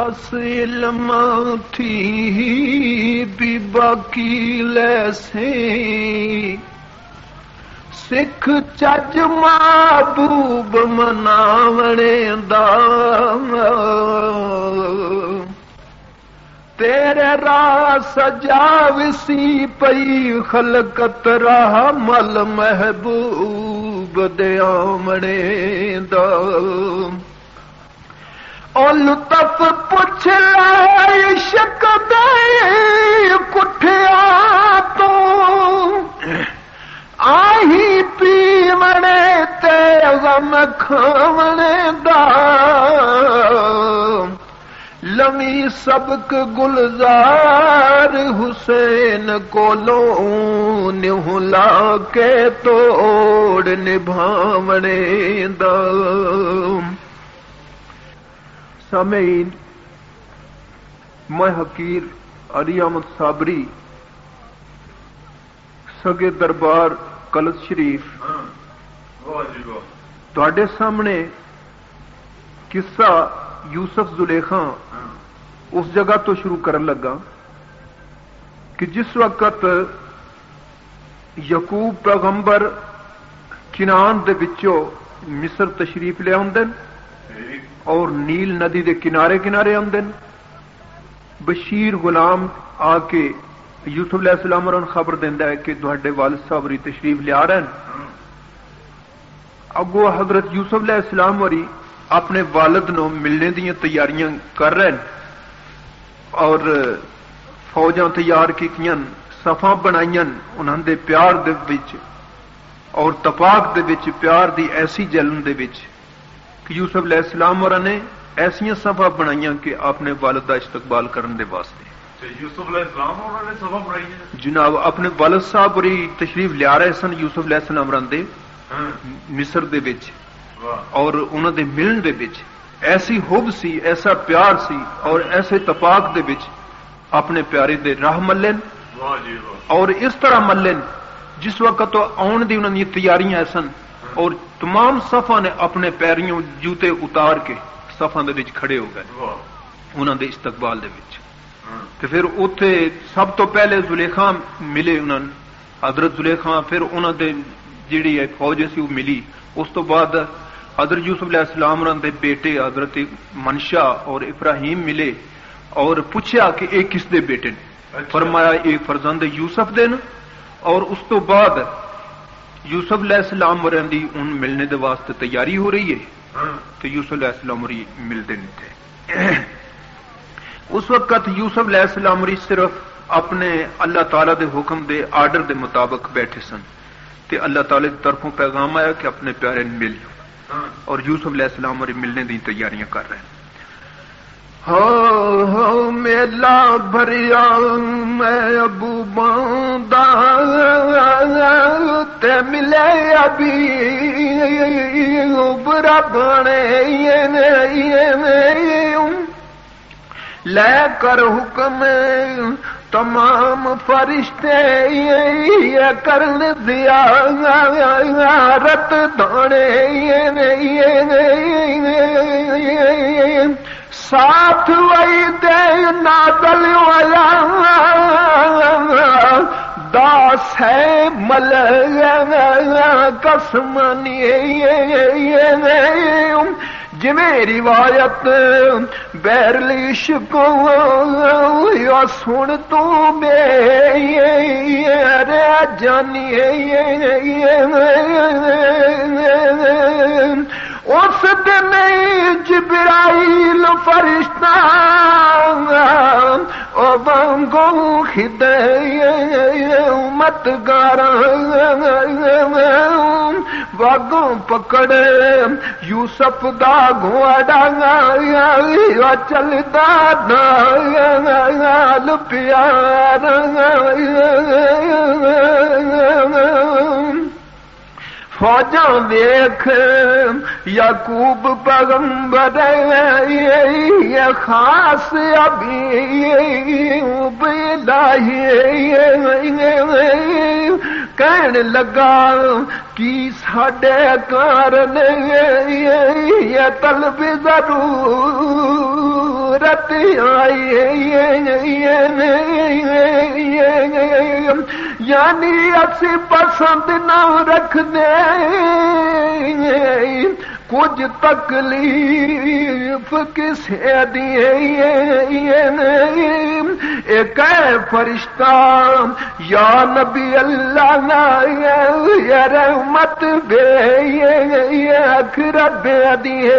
بس علم تھی بھی باقی لیسے سکھ چج محبوب مناونے دا تیرے راہ سجاوسی پئی خلقت راہ مل محبوب دے آمنے دا او لطف پوچھ لے عشق دے کٹھیا تو آہی پیونے تے غم کھاونے دا لمی سبق گلزار حسین کولوں نہوں لا کے توڑ نبھاونے دا سامعین میں حقیر علی احمد صابری سگے دربار کلس شریف تواڈے سامنے قصہ یوسف زلیخا اس جگہ تو شروع کرن لگا کہ جس وقت یعقوب پیغمبر کنعان دے وچوں مصر تشریف لے آندے اور نیل ندی دے کنارے کنارے آندے بشیر غلام آ کے یوسف علیہ السلام اور خبر دیندا ہے کہ تواڈے والد صاحب ری تشریف لے آ رہے ہیں. اگو حضرت یوسف علیہ السلام وری اپنے والد نو ملنے دیا تیاریاں کر رہے ہیں اور فوجاں تیار کیتیاں صفاں بنائیاں انہاں دے پیار دے وچ اور تپاک دے وچ پیار دی ایسی جلن دے وچ کہ یوسف علیہ السلام اور نے ایسیاں صفاں بنائیاں کہ اپنے والد دا استقبال کرن دے واسطے یوسف علیہ السلام اور نے صفاں بنائی جناب اپنے والد صاحب ری تشریف لے آ رہے سن یوسف علیہ السلام رندے مصر دے وچ اور انہوں دے ملن دے وچ ایسی حب سی ایسا پیار سی اور ایسے تپاک دے وچ اپنے پیارے دے راہ ملن اور اس طرح ملن جس وقت تو آن دی انہوں نے تیاریاں سن اور تمام صفاں نے اپنے پیریوں جوتے اتار کے صفاں دے وچ کھڑے ہو گئے انہوں دے استقبال دے وچ تے پھر اوتھے سب تو پہلے زلیخا ملے انہوں حضرت زلیخا پھر انہوں دے جیڑی فوج سی وہ ملی اس تو بعد حضرت یوسف علیہ السلام دے بیٹے حضرت منشا اور ابراہیم ملے اور پوچھا کہ ایک کس دے بیٹے نے فرمایا ایک فرزند یوسف دے اور اس تو بعد یوسف علیہ السلام دی ان ملنے دے واسطے تیاری ہو رہی ہے تو یوسف علیہ السلام ملتے نہیں تھے. اس وقت یوسف علیہ السلام صرف اپنے اللہ تعالی دے حکم دے آرڈر دے مطابق بیٹھے سن تے اللہ تعالی کی طرفوں پیغام آیا کہ اپنے پیارے مل اور یوسف علیہ السلام ملنے دی تیاریاں کر رہے ہیں. ہاں میلا بھریا میں ابو باندہ تے ملے ابھی برا بنے لے کر حکم تمام فرشتے یہ کرن دیا رت دانے ساتھ وہی دے نادل والا داس ہے مل قسمانی جویں روایت بیرلیش کو یا سن تو میرے جانی اس دن جبرائیل فرشتہ او بانگو خدمت گاراں واگوں پکڑے یوسف دا گھوڑا چلدا نال پیار فوجاں ویکھ یعقوب پیغمبر یہ خاص ابھی کہن لگا کی ساڈے کارن یہ طلب ضرور حضرت آئی یعنی اسی پسند نہ رکھ دے کچھ تکلیف کسے دیے ایک فرشتہ یا نبی اللہ یا رحمت بے آخرت دیے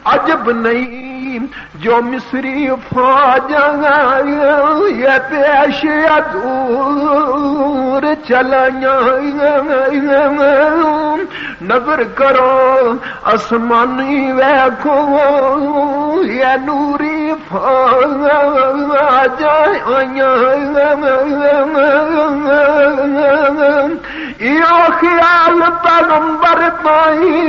عجب نہیں جو مصری فوج یہ پیش دور چلائیں نظر کرو آسمانی ویکھو یہ نوری فوج یہ خیال پیغمبر پائی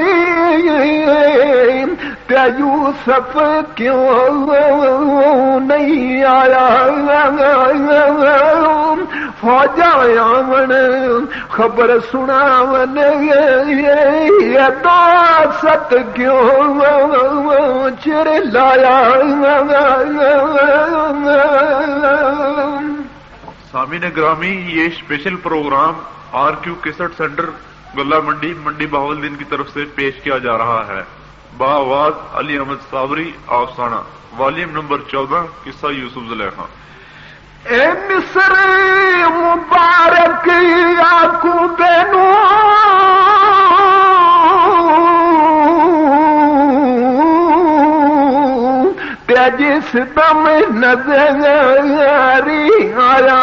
کہ یوسف کیوں نہیں آیا فوجا آون خبر سناون یہ دوست کیوں چر لایا سامعین گرامی یہ special programme R Q cassette centre گلہ منڈی بہاولدین کی طرف سے پیش کیا جا رہا ہے بآواز علی احمد صابری افسانہ والیوم نمبر 14 قصہ یوسف زلیخا اے مصر مبارک یعقوب نو جس دم نظری آیا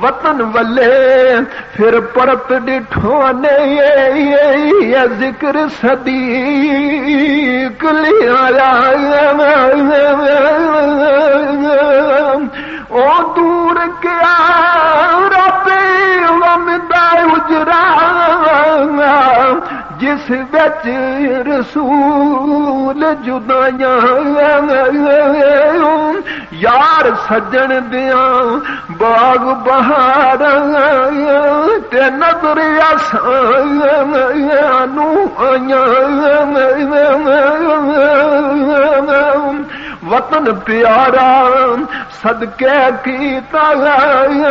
وطن ولے پھر پرت ڈٹھو نے یہ ذکر صدیق لے آیا او دور کیا رب ومدہ اجرا جس بچ رسول جدائیاں یار سجن دیاں باغ بہار تے نظر آسانو آیاں وطن پیارا صدقے کی کارن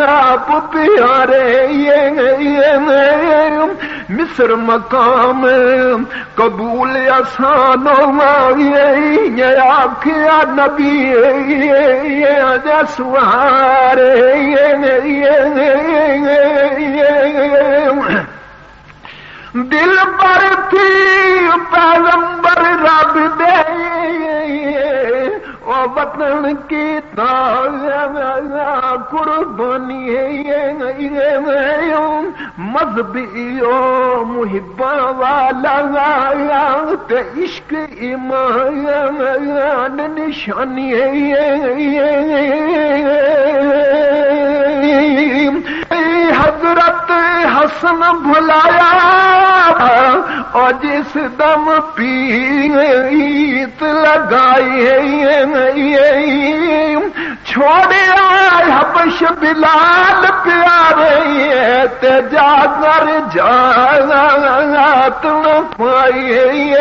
آپ پیارے مصر مقام قبول آسانو آخیا نبی سوارے دل پر تھی پیغمبر رب دے او وطن کی قربانی مذہبی محبا والا تے عشق ایمان نشانی حضرت حسن بھلایا اور جس دم پیت لگائی چھوڑیا حبش بلال پیارے تے جا کر جات نہ پائی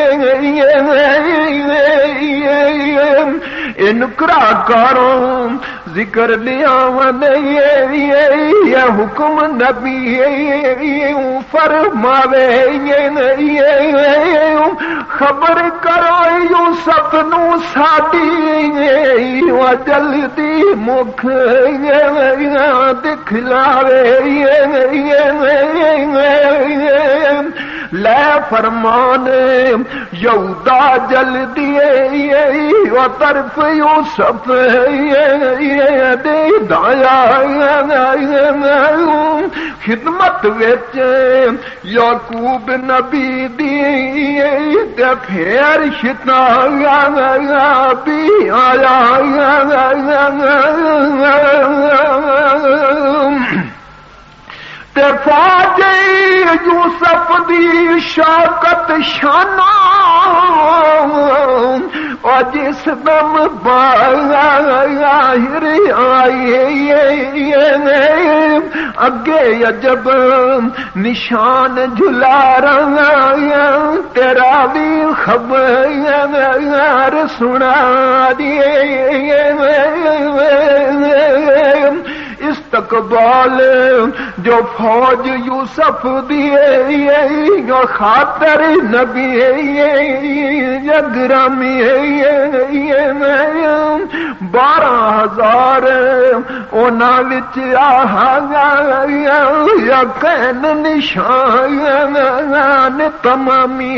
انکرا کرو ذکر لیا یہ حکم نبی فرماوے خبر کرو یوسف نو ساڈی جلدی مکھ دکھلاوے لے فرمان یہودا جلدی و طرف یوسف دے دایا خدمت وچ یعقوب نبی دی تے پھر شتایا بھی آیا تے فوج یوسف دی شوکت شانہ اور جس دم باہر آئی اگے عجب نشان جھلا رہا تیرا بھی خبر سنا دیے استقبال جو فوج یوسف دیے خاطر نبی گرامی 12,000 انہاں وچ یقین نشان تمامی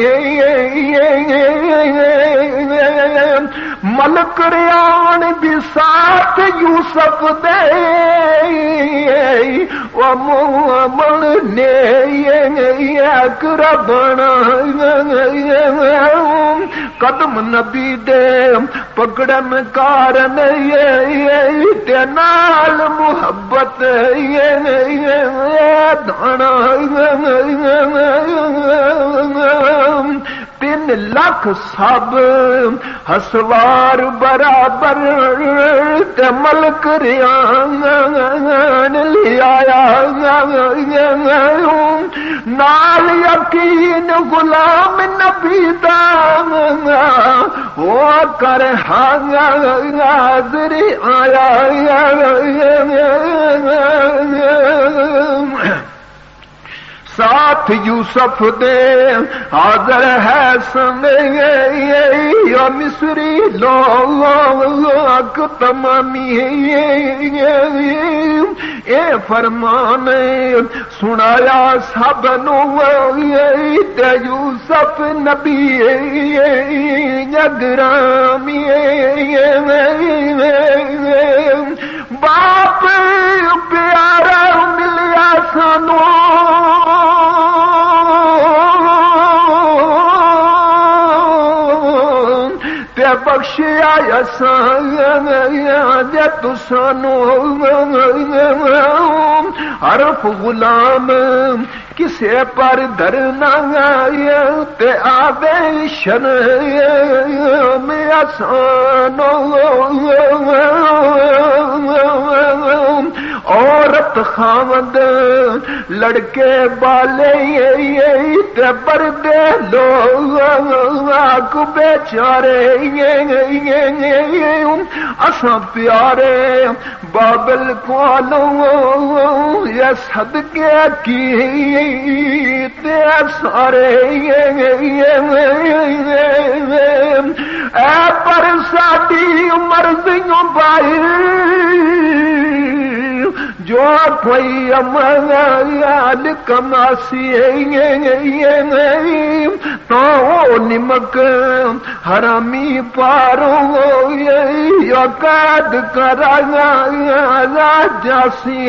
ملک ریان بھی ساتھ یوسف دے ومن نے اقربنا قدم نبی دے پکڑن کارن تے نال محبت دانا 3 لاکھ سب ہسوار برابر تے ملک ریان لیا نال یقین غلام نبی دا وہ کر حاضر آیا ساتھ یوسف دے حاضر ہے سنے مصری لوگ تمامی اے فرمان سنایا سب نو تے یوسف نبی گرامی باپ پیارا ملیا سانو بخشیا جے تسانو حرف غلام کسے پر درنا تے آوے شرم آسانو عورت خاوند لڑکے بالے تے بردے لوگ بیچارے اساں پیارے بابل کولو یا صدقے کی تے سارے اے پر ساڈی مرضیوں باہر جو کوئی عمل کماسی تو نمک حرامی پارو یا قید کرانا جاسی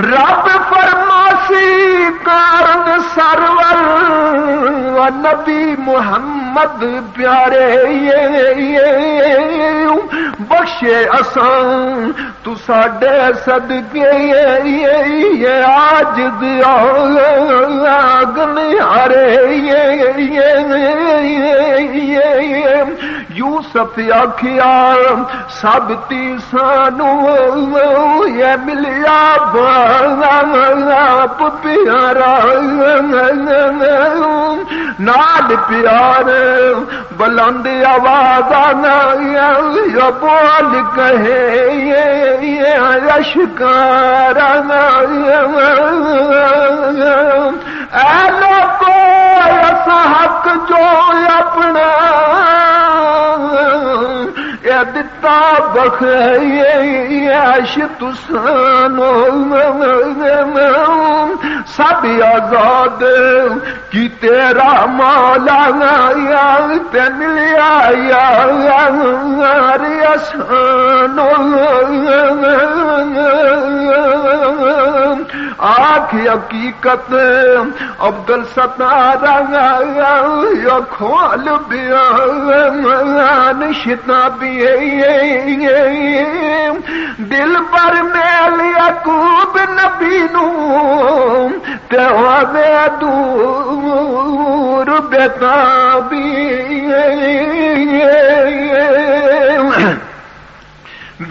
رب فرماسی کارن سرور و نبی محمد پیارے بخشے اساں تو ساڈے صدقے آج دیا گنہارے یوسف آکھیا سب تیسانو یہ ملیا باپ پیارا نال پیار بلند آواز آنا یا بول کہے اشکارا اے لوگو ایسا حق جو اپنا دتا بخش تسانو سب آزاد کی تیرا مولا تے ملیا یار اسانو آنکھ حقیقت عبدل ستار یا کھول بیان شتابی دل پر میل یعقوب نبی نو تے ہوے دور بیتابی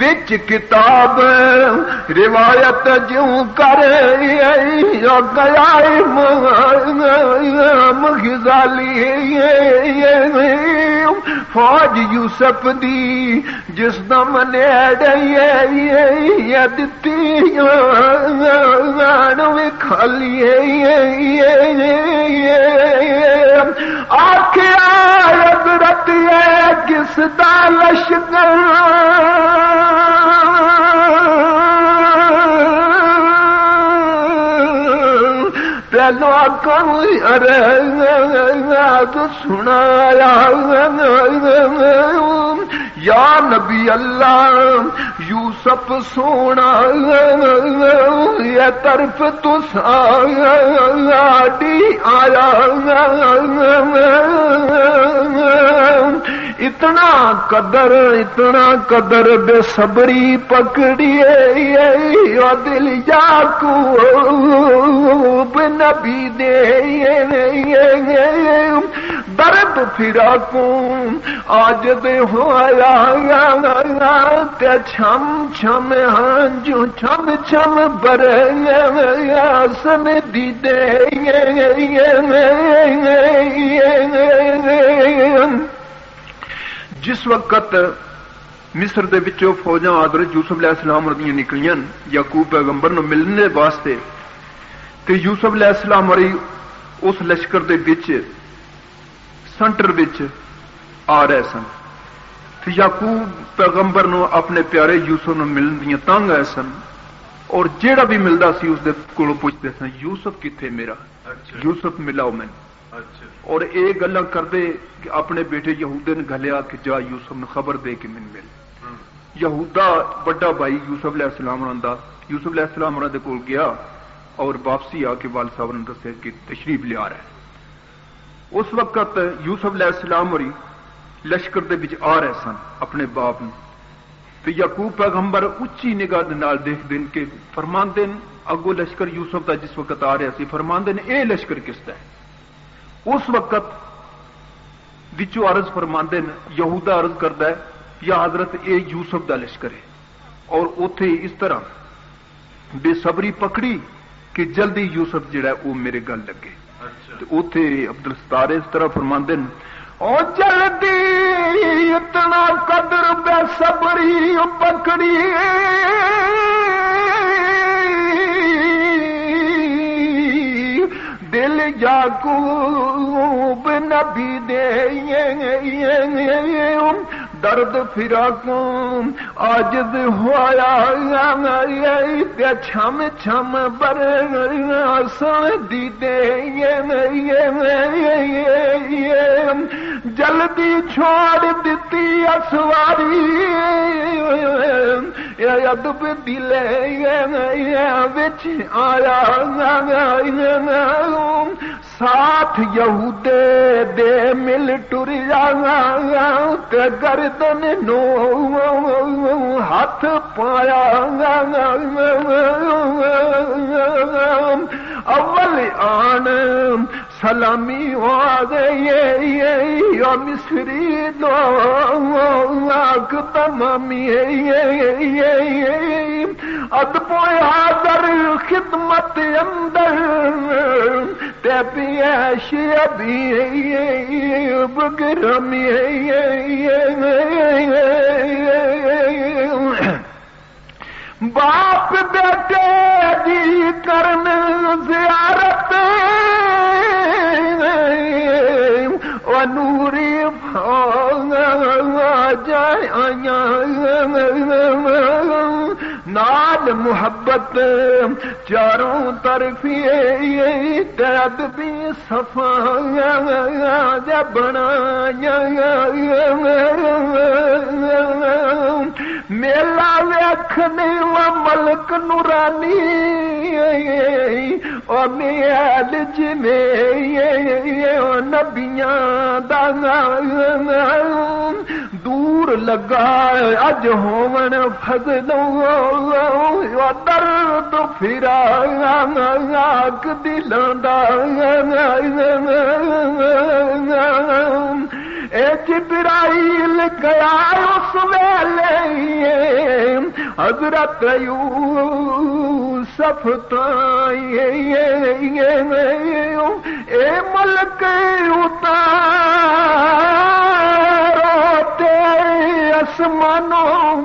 وچ کتاب روایت جوں کر گیا غزالی فوج یوسف دی جس دم نیڑے دتی کھالی آخیا حضرت کس دا لشکر پہلو سنایا یا نبی اللہ یوسف سونا یہ طرف تو ساڈی آیا اتنا قدر بے صبری پکڑی دل یعقوب نبی دے درد پھرا کو آج دے ہوا تے چھم چھم ہنجو چھم چھم بریا سن دی دے جس وقت مصر دے وچوں فوجاں حضرت یوسف علیہ السلام ردیاں نکلیاں یعقوب پیغمبر نو ملنے واسطے تے یوسف علیہ السلام ہری اس لشکر دے وچ سینٹر وچ آ رہے سن تے یعقوب پیغمبر نو اپنے پیارے یوسف نو ملن دیاں تنگ آئے سن اور جیڑا بھی ملدا سی اس دے کولوں پوچھدے سن یوسف کتھے میرا یوسف ملاؤ میں اور اے گلاں کردے کہ اپنے بیٹے یہودے نے گھلیا کہ جا یوسف نے خبر دے کہ من مل یہودا بڑا بھائی یوسف علیہ السلام دا یوسف علیہ السلام دے کول گیا اور واپسی آ کے والد صاحب نے دسیا کہ تشریف لے آ رہا ہے اس وقت یوسف علیہ السلام ہوری لشکر دے وچ آ رہے سن اپنے باپ نے تو یعقوب پیغمبر اچھی نگاہ دے نال دیکھ دین کہ فرماندے اگو لشکر یوسف دا جس وقت آ رہا سی فرماندے اے لشکر کس دا ہے اس وقت وچوں عرض فرماندے یہودا عرض کردا ہے یا حضرت اے یوسف دا لشکر ہے اور اوتھے اس طرح بے صبری پکڑی کہ جلدی یوسف جڑا ہے وہ میرے گل لگے اوتھے عبدالستار اس طرح فرماندے او جلدی اتنا قدر بے صبری پکڑی دل یعقوب نبی دے درد فراقوں عاجز ہوا چھم چھم برساں دی دے جلدی چھوڑ دیتی اسواری ادب دل وچ آیا ساتھ یہودے دے مل ٹریا تے گردن نو ہاتھ پایا اول آن سلامی آ گئی مصری دو آگ تمامی ادب حاضر خدمت اندر تے پیش ابھی بگرمی باپ بیٹے دی کرن زیارت و نوری جایا نال محبت چاروں طرف ادبی صفا بنایا میلا ویکھنے و ملک نورانی میل جویں نبیاں دا دور لگا اج ہون فضلوں درد پھرا دلاں دا اے جبرائیل گیا اس ویلے حضرت یوسف تائیں اے ملک اتارتے آسمانوں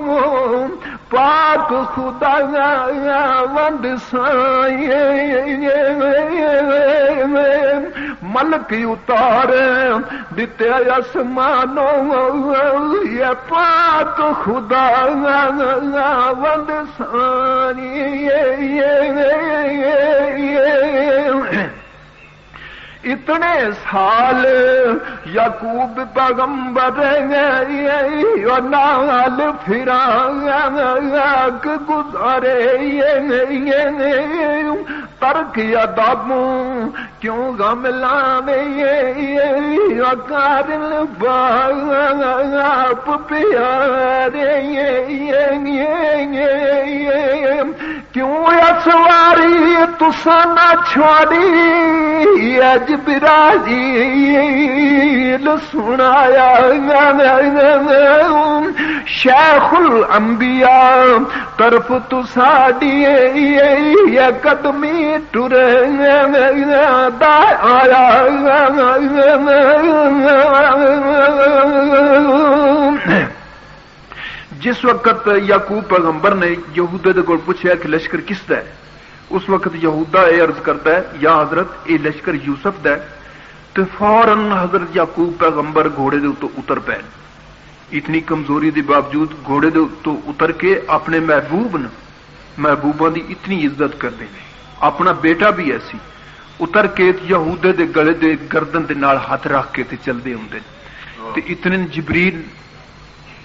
پاک خدا وند سائیں ملک اتار دیتے آسمانوں یہ پاک خدا وند سائیں اتنے سال یعقوب پیغمبر نال فراق گزارے ترک ادابوں کیوں غم لاویں کارن باپ پیارے کیوں اسواری تساں نہ چھوڑی جبرائیل سنایا شیخ الانبیاء طرف تو ساڈی قدمی ٹرے دا آیا جس وقت یعقوب پیغمبر نے یہودے دے کول پوچھا کہ لشکر کس دا ہے اس وقت یہودا یہ عرض کرتا ہے یا حضرت یہ لشکر یوسف دا ہے تو فوراً حضرت یعقوب پیغمبر گھوڑے دے تو اتر پے اتنی کمزوری دے باوجود گھوڑے دے تو اتر کے اپنے محبوباں دی اتنی عزت کرتے ہیں اپنا بیٹا بھی ایسی اتر کے یہودے دے گلے دے گردن دے نال ہاتھ رکھ کے تے چلدے ہوندے تے اتنے جبریل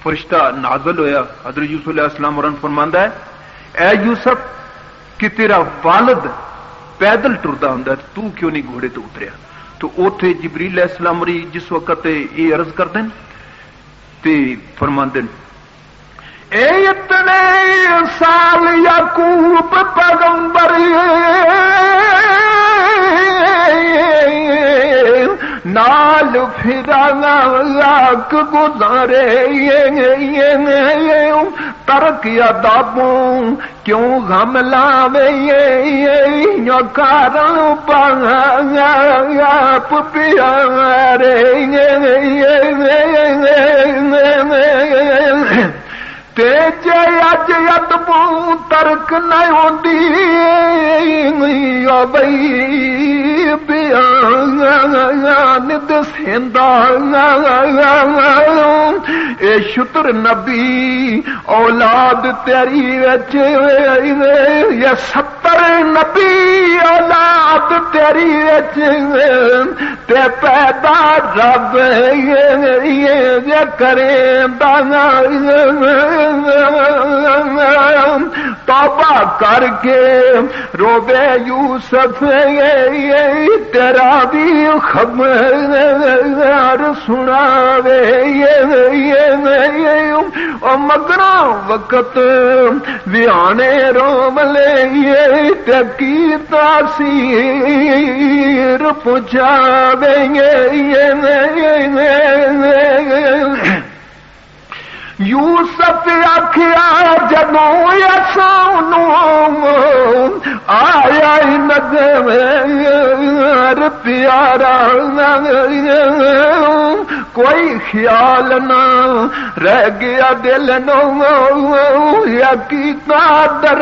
فرشتہ نازل ہویا حضرت یوسف علیہ السلام اور فرماندا ہے اے یوسف کہ تیرا والد پیدل ٹردا ہوندا تو کیوں نہیں گھوڑے تو اتریا تو اوتھے جبریل علیہ السلام جس وقت یہ عرض کردے تے فرماندے اے اتنے سال یعقوب پیغمبر نال فراق گزارے ترک ادابوں کیوں غم لاویں کارن باپ پیارے تے جے اج ادبوں ترک نہ ہوندی بئی بیان دسیندا اے شتر نبی اولاد تیری وچ یا 70 نبی اولاد تیری وچ تے پیدا رب یہ کرے دانا توبہ کر کے روبے یوسف تیرا بھی خبر سناوے مگرا وقت ویانے روم لے کی تاثیر پہنچاوے یوسف آخیا جدوں سانوں آیا نظر پیارا کوئی خیال نہ رہ گیا دل نو یا کی قدر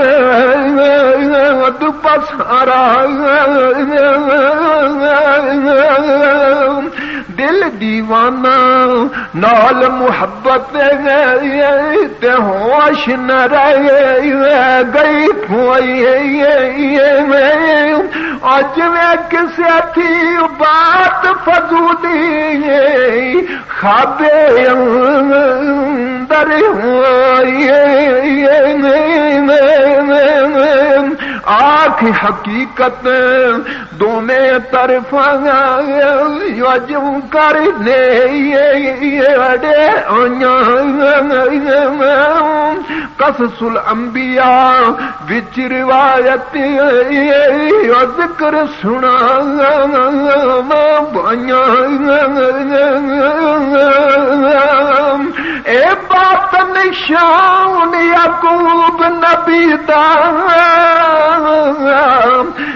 پسارا دل دیوانہ نال محبت تے ہوش نہ رہ گئی اج میں کسے تھی بات فضولی خوابے اندر آنکھ حقیقت دونوں طرف وجوں کرنے اڑے قصص الانبیاء وچ روایت ذکر سنا اے بات نشان یعقوب نبی دا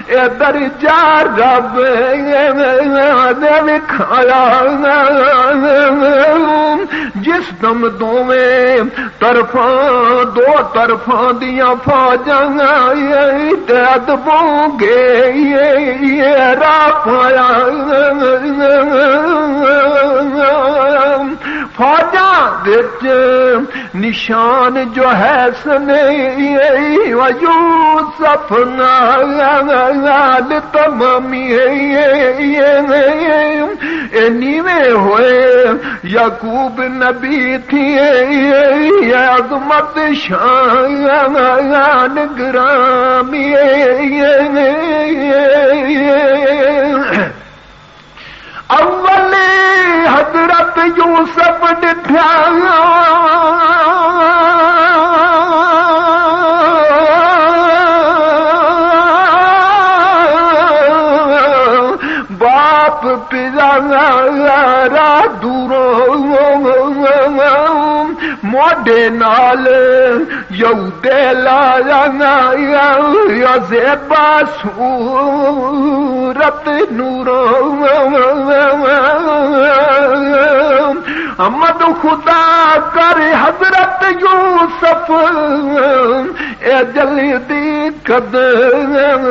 اے درجہ رب نے وکھایا جس دم دونوں طرفاں دو طرفاں دیاں فوجاں ادبوں گے راہ پایا فوجاں وچ نشان جو ہے سنے یوسف نال تمامی نیویں ہوئے یعقوب نبی تھی عظمت شان گرامی اول حضرت یوسف ڈٹھا باپ پیارا دوروں موڈے نال یہودے لایا زیبا صورت نوروں احمد خدا کر حضرت یوسف اے جلدی قدم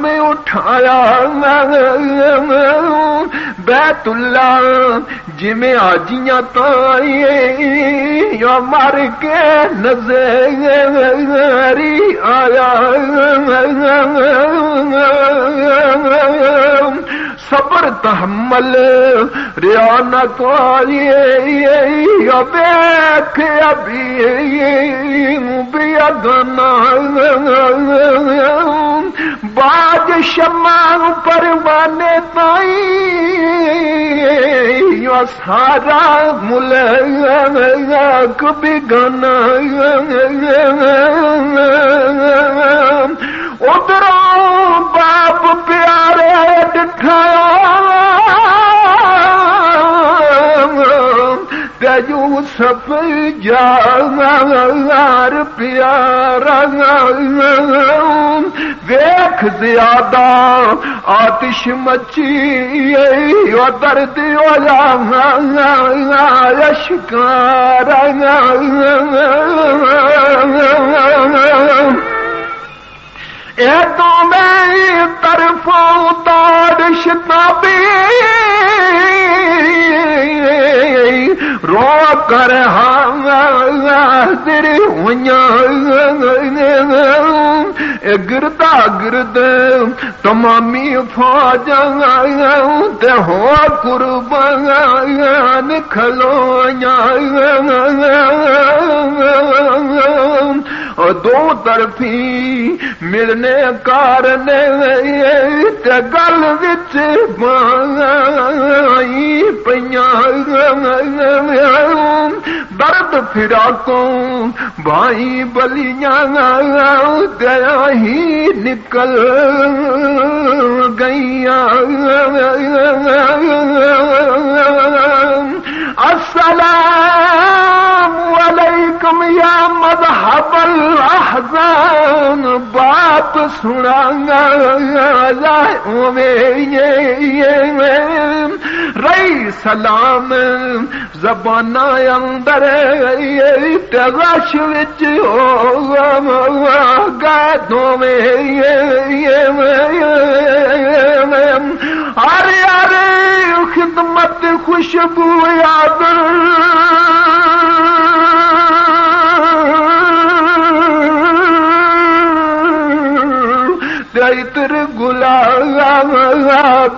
میں اٹھایا بیت اللہ جمیں آجیاں تائیں یا مر کے نظری آیا صبر تحمل ریا نہ کوئی بیٹھ ابھی بھی اگنا باج شمع پروانے تائیں سارا ملک بھی گنا ادھروں باپ پیارے ڈٹھایا یوسف جار پیارا ویکھ زیادہ آتش مچی درد اشکار اے تو میں طرفوں دارش تابی رو کر حاضر گردا گرد تمامی فوجاں تے ہو قربان کھلویاں دو طرفی ملنے کارنے تے گل وچ بائی پیاں درد فراقوں بھائی بلیاں دیا ہی نکل گئیاں السلام علیکم یا مذہب الاحزان بات سنا رئی سلام زبان اندر رش وچ گئے دوویں ارے ارے خدمت خوشبو یاد تر گلاب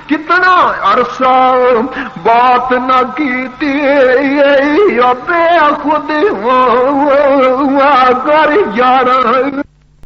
کتنا عرصہ بات نہ کیتی بے خود کر یار